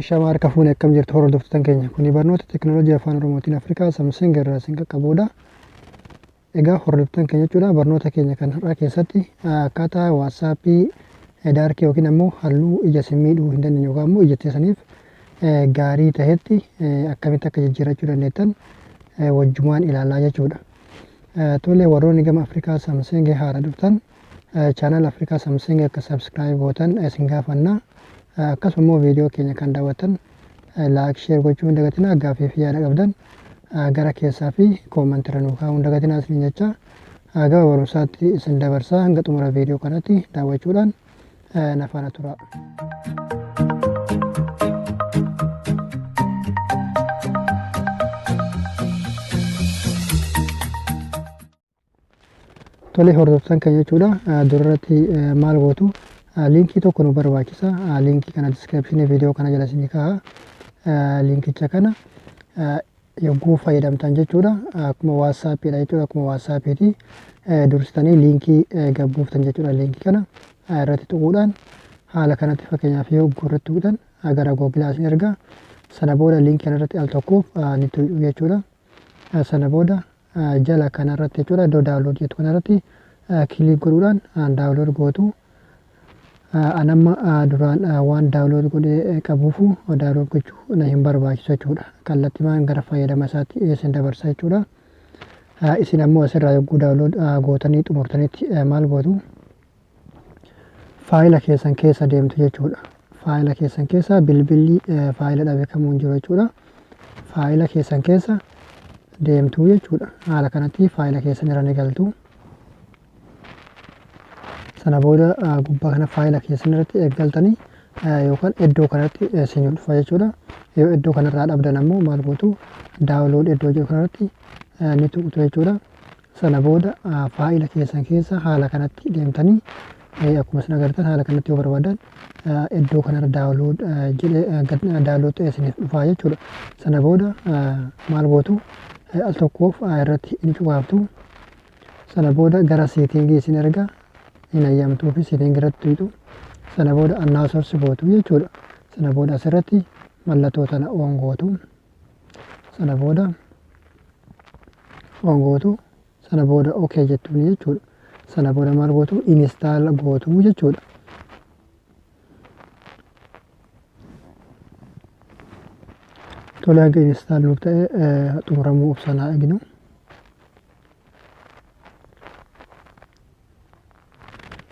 Shamaa harka fuunee akkam jirtu hordoftoota keenya. Kuni barnoota teekinooloojii afaan Oromootiin Afrikaa Samsung irraa isin qaqqabudha. Egaa hordoftoota keenya jechuudha barnoota keenya kan har'aa keessatti akkaataa waatsaappii daarkii yookiin ammoo halluu ija isin miidhuu hin dandeenye yookaan ammoo ija keessaniif gaarii ta'etti akkamitti akka jijjiirrachuu dandeettan wajjumaan ilaalaa jechuudha. Tole warroonni gama Afrikaa Samsung haara dhuftan chaanal Afrikaa Samsung akka subscribe gootan isin gaafanna. Akkasuma immoo viidiyoo keenya kan daawwatan laayik sheer gochuu hin dagatinaa. Gaaffii fi yaada qabdan gara keessaa fi koomantiirra nuuf kaa'uu hin dagatinaa isiniin jecha gama barumsaatti isin dabarsaa. Hanga xumura viidiyoo kanatti daawwachuudhaan na faana tura. Tole hordoftoota keenya jechuudha duratti maal gootu linkii tokko nu barbaachisa. Linkii kana description viidiyoo kana jala isinii kaa'a. Linkicha kana yogguu fayyadamtan jechuudha akkuma waatsaappidha jechuudha. Akkuma waatsaappiiti dursitanii linkii gabbuuftan jechuudha. Linkii kana irratti tuquudhaan haala kanatti fakkeenyaaf yogguu irratti tuquutan gara googilaa isin erga. Sana booda linkii kana irratti al tokkoof ni tuqu jechuudha. Sana booda jala kanarratti jechuudha iddoo daawunlood jettu kanarratti kilik godhuudhaan daawunlood gootu. Anamma duraan waan daawunlood godhee qabuufu daawunlood gochuu na hin barbaachisu jechuudha. Kallattiimaan gara fayyadama isaatti isin dabarsa jechuudha. Isin ammoo asirraa yogguu daawunlood gootanii xumurtanitti maal gootu faayila keessan keessa deemtu jechuudha. Faayila keessan keessa bilbilli faayila dhabe kamuu hin jiru jechuudha. Faayila keessan keessa deemtu jechuudha. Haala kanatti faayila keessan irra ni galtu. Sana booda gubbaa kana faayila keessan irratti eeggaltanii yookaan iddoo kanatti isin dhufa jechuudha. Yoo iddoo kanarraa dhabdan ammoo maal gootu daawunlood iddoo jedhu kanarratti ni tuqtu jechuudha. Sana booda faayila keessan keessa haala kanatti deemtanii akkuma isin agartan haala kanatti yoo barbaadan iddoo kanarra daawunlood jedhee daawunlood ta'e isiniif dhufa jechuudha. Sana booda maal gootu al tokkoof irratti ni cufaaftu. Sana booda gara seetingii isin erga hin ayyamtuu fi seetingii irratti tuqxu. Sana booda annaasorsi gootu jechuudha. Sana booda asirratti mallattoo tana oon gootu. Sana booda oon gootu. Sana booda okey jettuun jechuudha. Sana booda maal gootu inistaal gootu jechuudha. Tole hanga inistaal nuuf ta'e xumuramuu ibsanaa eegnu.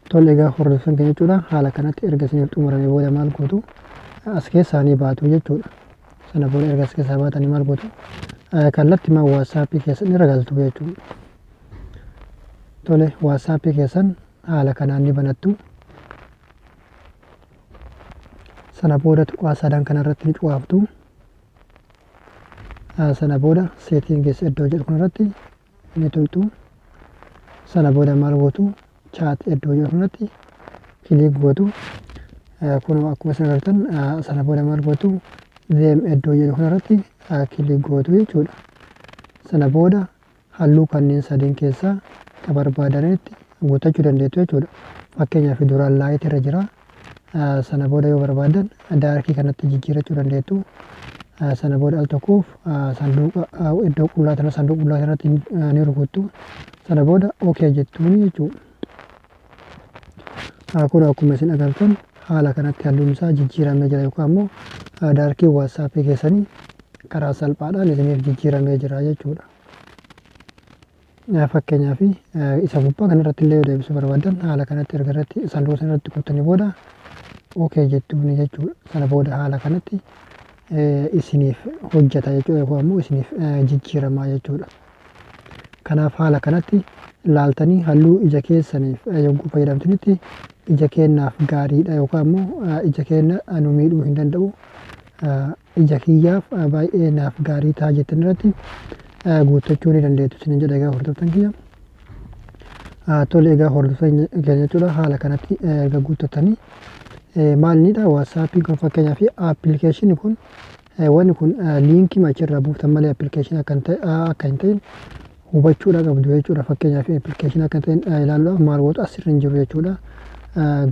Tole egaa hordoftoota keenya jechuudha haala kanatti erga isiniif xumuramee booda maal gootu as keessaa ni baatu jechuudha. Sana booda erga as keessaa baatanii maal gootu kallattiimaan waatsaappii keessan irra galtu jechuudha. Tole waatsaappii keessan haala kanaan ni banattu. Sana booda tuqaa sadan kanarratti ni cufaaftu. Sana booda seetingis iddoo jedhu kanarratti ni tuqxu. Sana booda maal gootu chaat iddoo jedhu kanatti kilik gootu. Kun akkuma isin agartan sana booda maal gootu zeem iddoo jedhu kanarratti kilik gootu jechuudha. Sana booda halluu kanneen sadeen keessaa akka barbaadanitti guuttachuu dandeettu jechuudha. Fakkeenyaaf duraan laayit irra jira. Sana booda yoo barbaadan daarkii kanatti jijjiirrachuu dandeettu. Sana booda al tokkoof sanduuqa iddoo qullaa tana sanduuqa qullaa kanatti ni rukuttu. Sana booda okey jettuun jechuudha. Kun akkuma isin agartan haala kanatti halluun isaa jijjiiramee jira yookaan ammoo daarkii waatsaappii keessanii karaa salphaadhaan isiniif jijjiiramee jira jechuudha. Fakkeenyaaf isa gubbaa kanarratti illee yoo deebisuu barbaadan haala kanatti erga irratti sanduuqa sanarratti kuttanii booda okey jettuun jechuudha. Sana booda haala kanatti isiniif hojjeta jechuudha yookaan ammoo isiniif jijjiiramaa jechuudha. Kanaaf haala kanatti laaltanii halluu ija keessaniif yogguu fayyadamtanitti ija keenyaaf gaariidha yookaan ammoo ija keenya nu miidhuu hin danda'u. Ija kiyyaaf baay'ee naaf gaarii ta'a jettan irratti guuttachuu ni dandeettu isiniin jedha egaa hordoftoota kiyya. Tole egaa hordoftoota keenya jechuudha haala kanatti erga guuttatanii maalidha waatsaappiin kun fakkeenyaaf appilikeeshinii kun wanni kun liinkii achirraa buuftan malee appilikeeshinii akka hin ta'in hubachuudha qabdu jechuudha. Fakkeenyaaf appilikeeshinii akka hin ta'in ilaaluudhaaf maal gootu asirra hin jiru jechuudha.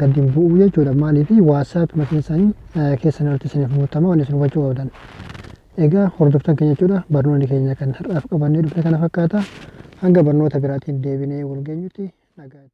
gadi hin bu'u jechuudha. Maaliif WhatsApp makiina isaanii keessan irratti isiniif guutama waan isin hubachuu qabdan. Egaa hordoftan keenya jechuudha barnoonni keenya kan har'aaf qabannee dhufne kana fakkaata. Hanga barnoota biraatiin deebinee wal geenyutti nagaatti.